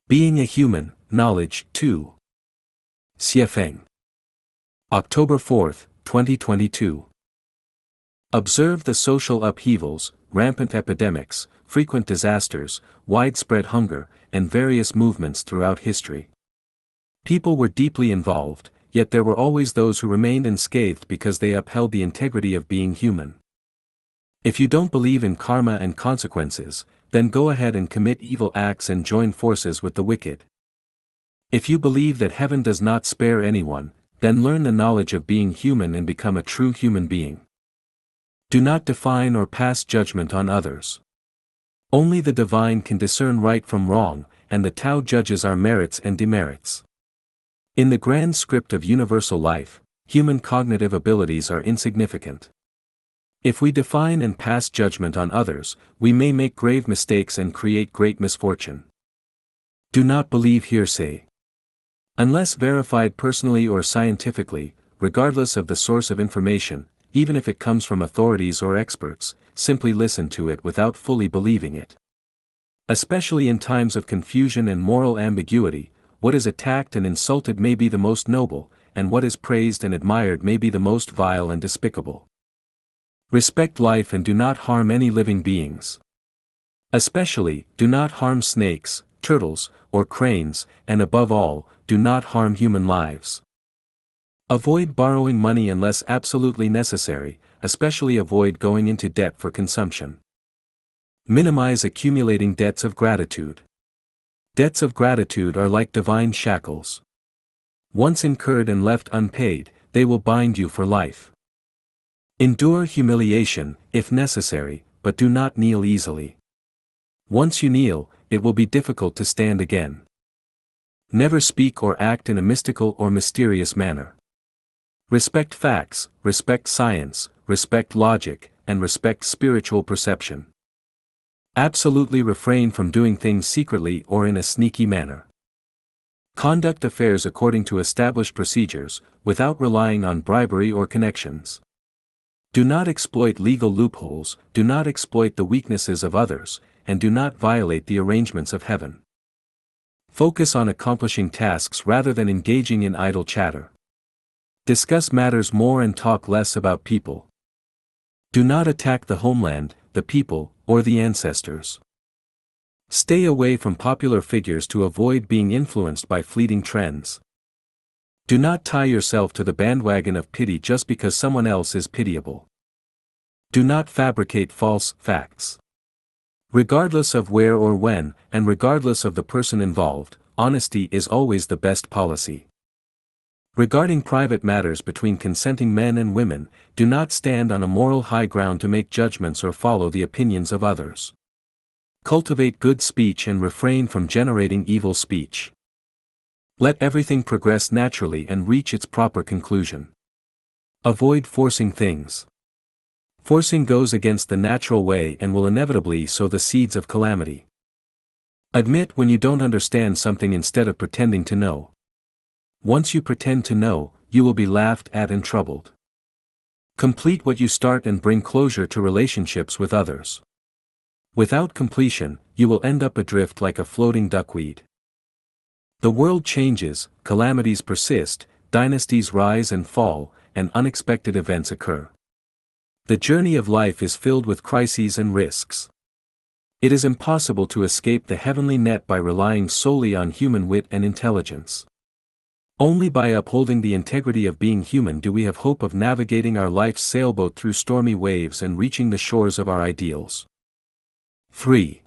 Being a Human, Knowledge 2. Xiefeng. October 4, 2022. Observe the social upheavals, rampant epidemics, frequent disasters, widespread hunger, and various movements throughout history. People were deeply involved, yet there were always those who remained unscathed because they upheld the integrity of being human. If you don't believe in karma and consequences, then go ahead and commit evil acts and join forces with the wicked. If you believe that heaven does not spare anyone, then learn the knowledge of being human and become a true human being. Do not define or pass judgment on others. Only the divine can discern right from wrong, and the Tao judges our merits and demerits. In the grand script of universal life, human cognitive abilities are insignificant. If we define and pass judgment on others, we may make grave mistakes and create great misfortune. Do not believe hearsay. Unless verified personally or scientifically, regardless of the source of information, even if it comes from authorities or experts, simply listen to it without fully believing it. Especially in times of confusion and moral ambiguity, what is attacked and insulted may be the most noble, and what is praised and admired may be the most vile and despicable. Respect life and do not harm any living beings. Especially, do not harm snakes, turtles, or cranes, and above all, do not harm human lives. Avoid borrowing money unless absolutely necessary, especially avoid going into debt for consumption. Minimize accumulating debts of gratitude. Debts of gratitude are like divine shackles. Once incurred and left unpaid, they will bind you for life. Endure humiliation, if necessary, but do not kneel easily. Once you kneel, it will be difficult to stand again. Never speak or act in a mystical or mysterious manner. Respect facts, respect science, respect logic, and respect spiritual perception. Absolutely refrain from doing things secretly or in a sneaky manner. Conduct affairs according to established procedures, without relying on bribery or connections. Do not exploit legal loopholes, do not exploit the weaknesses of others, and do not violate the arrangements of heaven. Focus on accomplishing tasks rather than engaging in idle chatter. Discuss matters more and talk less about people. Do not attack the homeland, the people, or the ancestors. Stay away from popular figures to avoid being influenced by fleeting trends. Do not tie yourself to the bandwagon of pity just because someone else is pitiable. Do not fabricate false facts. Regardless of where or when, and regardless of the person involved, honesty is always the best policy. Regarding private matters between consenting men and women, do not stand on a moral high ground to make judgments or follow the opinions of others. Cultivate good speech and refrain from generating evil speech. Let everything progress naturally and reach its proper conclusion. Avoid forcing things. Forcing goes against the natural way and will inevitably sow the seeds of calamity. Admit when you don't understand something instead of pretending to know. Once you pretend to know, you will be laughed at and troubled. Complete what you start and bring closure to relationships with others. Without completion, you will end up adrift like a floating duckweed. The world changes, calamities persist, dynasties rise and fall, and unexpected events occur. The journey of life is filled with crises and risks. It is impossible to escape the heavenly net by relying solely on human wit and intelligence. Only by upholding the integrity of being human do we have hope of navigating our life's sailboat through stormy waves and reaching the shores of our ideals. 3.